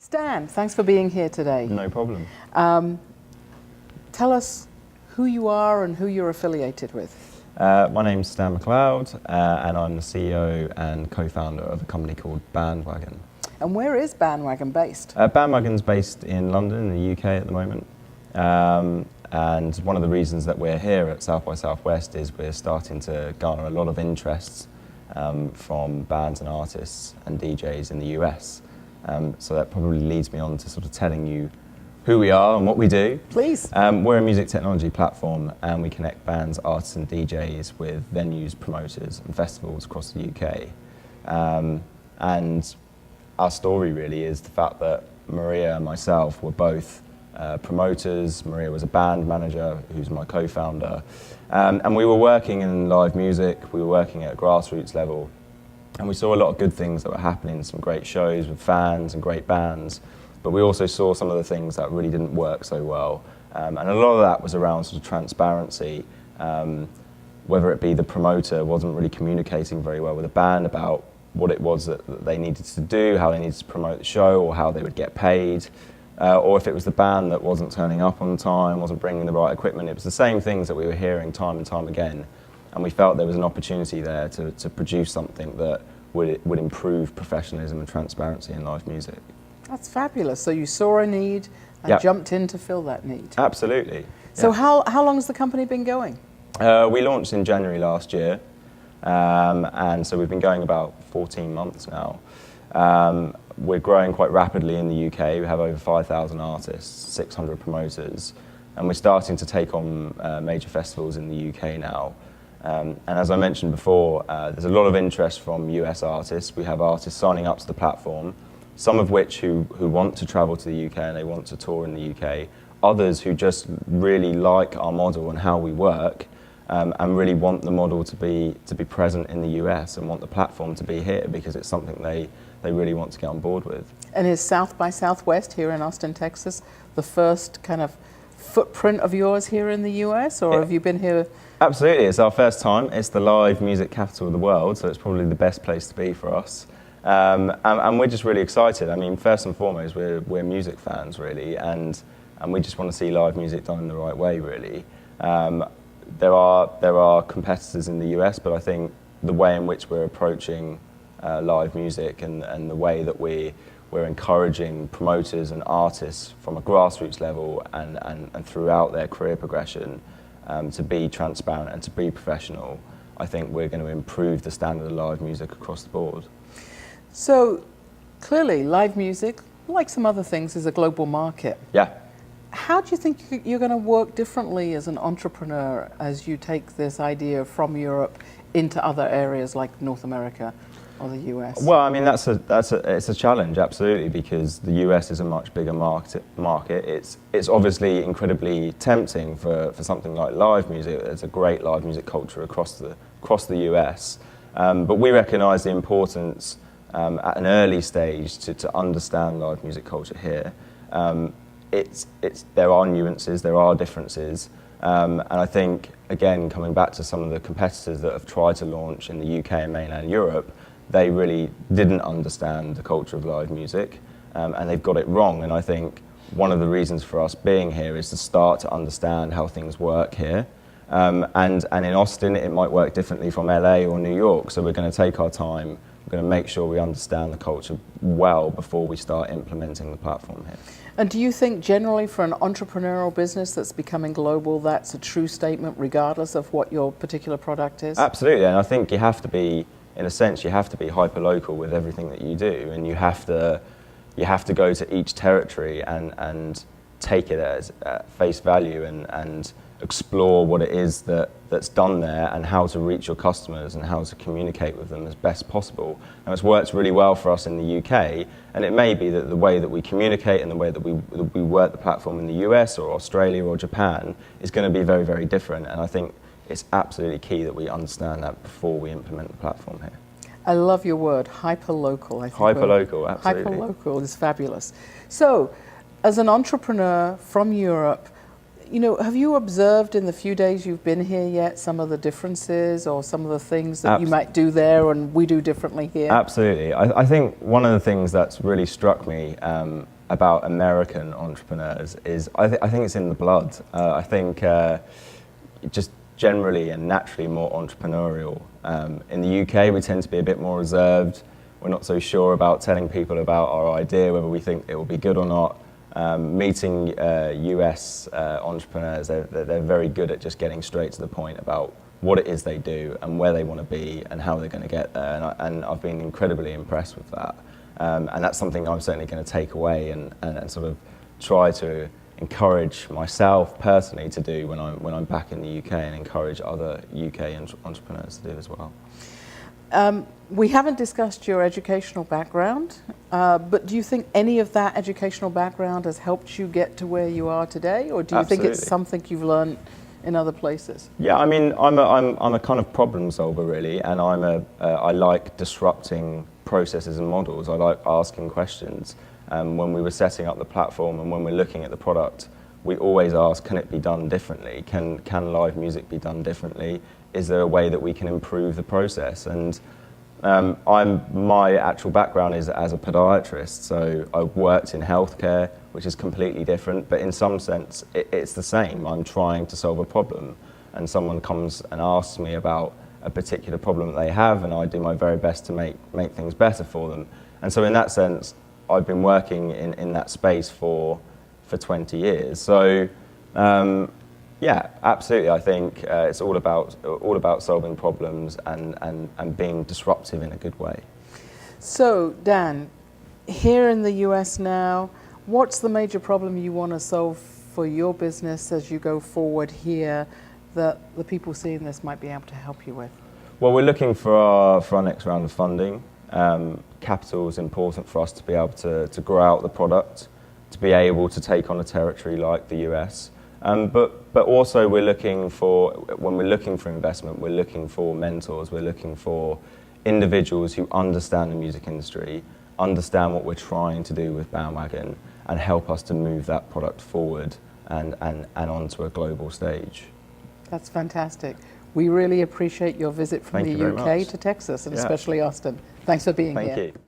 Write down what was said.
Stan, thanks for being here today. No problem. Tell us who you are and who you're affiliated with. My name's Stan Mcleod, and I'm the CEO and co-founder of a company called Bandwagon. And where is Bandwagon based? Bandwagon's based in London, in the UK at the moment. And one of the reasons that we're here at South by Southwest is we're starting to garner a lot of interest from bands and artists and DJs in the US. So that probably leads me on to sort of telling you who we are and what we do. Please. We're a music technology platform, and we connect bands, artists and DJs with venues, promoters and festivals across the UK. And our story really is the fact that Maria and myself were both promoters. Maria was a band manager, who's my co-founder. And we were working in live music, we were working at a grassroots level. And we saw a lot of good things that were happening, some great shows with fans and great bands. But we also saw some of the things that really didn't work so well. And a lot of that was around sort of transparency, whether it be the promoter wasn't really communicating very well with the band about what it was that they needed to do, how they needed to promote the show, or how they would get paid. Or if it was the band that wasn't turning up on time, wasn't bringing the right equipment. It was the same things that we were hearing time and time again. And we felt there was an opportunity there to produce something that would improve professionalism and transparency in live music. That's fabulous. So you saw a need and jumped in to fill that need. Absolutely. So how long has the company been going? We launched in January last year. And so we've been going about 14 months now. We're growing quite rapidly in the UK. We have over 5,000 artists, 600 promoters, and we're starting to take on major festivals in the UK now. And as I mentioned before, there's a lot of interest from US artists. We have artists signing up to the platform, some of which who want to travel to the UK and they want to tour in the UK, others who just really like our model and how we work, and really want the model to be present in the US and want the platform to be here because it's something they really want to get on board with. And is South by Southwest here in Austin, Texas, the first kind of footprint of yours here in the US, or have you been here? Absolutely, it's our first time. It's the live music capital of the world, so it's probably the best place to be for us. And we're just really excited. I mean, first and foremost, we're music fans really, and we just want to see live music done in the right way really. There are competitors in the US, but I think the way in which we're approaching live music and the way that we're encouraging promoters and artists from a grassroots level and throughout their career progression to be transparent and to be professional, I think we're going to improve the standard of live music across the board. So clearly live music, like some other things, is a global market. Yeah. How do you think you're going to work differently as an entrepreneur as you take this idea from Europe into other areas like North America or the US? Well, I mean, it's a challenge, absolutely, because the US is a much bigger market. It's obviously incredibly tempting for something like live music. There's a great live music culture across the US, but we recognise the importance at an early stage to understand live music culture here. There are nuances, there are differences, and I think, again, coming back to some of the competitors that have tried to launch in the UK and mainland Europe, they really didn't understand the culture of live music, and they've got it wrong. And I think one of the reasons for us being here is to start to understand how things work here. And in Austin, it might work differently from LA or New York, so we're going to take our time. We're going to make sure we understand the culture well before we start implementing the platform here. And do you think generally for an entrepreneurial business that's becoming global, that's a true statement regardless of what your particular product is? Absolutely, and I think you have to be, in a sense, you have to be hyper-local with everything that you do, and you have to go to each territory and take it as face value and explore what it is that's done there and how to reach your customers and how to communicate with them as best possible. And it's worked really well for us in the UK, and it may be that the way that we communicate and the way that we work the platform in the US or Australia or Japan is going to be very, very different. And I think it's absolutely key that we understand that before we implement the platform here. I love your word, hyper-local. I think hyper-local, absolutely. Hyper-local is fabulous. So, as an entrepreneur from Europe, you know, have you observed in the few days you've been here yet some of the differences or some of the things that you might do there and we do differently here? Absolutely. I think one of the things that's really struck me about American entrepreneurs is I think it's in the blood. I think just generally and naturally more entrepreneurial. In the UK, we tend to be a bit more reserved. We're not so sure about telling people about our idea, whether we think it will be good or not. Meeting US entrepreneurs, they're very good at just getting straight to the point about what it is they do and where they want to be and how they're going to get there. And I've been incredibly impressed with that. And that's something I'm certainly going to take away and sort of try to encourage myself personally to do when I'm back in the UK, and encourage other UK entrepreneurs to do as well. We haven't discussed your educational background, but do you think any of that educational background has helped you get to where you are today, or do you think it's something you've learned in other places? Yeah, I mean, I'm a kind of problem solver really, and I like disrupting processes and models. I like asking questions. When we were setting up the platform and when we're looking at the product, we always ask, can it be done differently? Can live music be done differently? Is there a way that we can improve the process? And my actual background is as a podiatrist, so I've worked in healthcare, which is completely different, but in some sense it's the same. I'm trying to solve a problem, and someone comes and asks me about a particular problem that they have, and I do my very best to make things better for them. And so in that sense, I've been working in that space for 20 years. So yeah, absolutely. I think it's all about solving problems and being disruptive in a good way. So Dan, here in the US now, what's the major problem you want to solve for your business as you go forward here that the people seeing this might be able to help you with? Well, we're looking for our next round of funding. Capital is important for us to be able to grow out the product, to be able to take on a territory like the US. But also when we're looking for investment, we're looking for mentors, we're looking for individuals who understand the music industry, understand what we're trying to do with Bandwagon, and help us to move that product forward and onto a global stage. That's fantastic. We really appreciate your visit from the UK to Texas, and especially Austin. Thanks for being here. Thank you.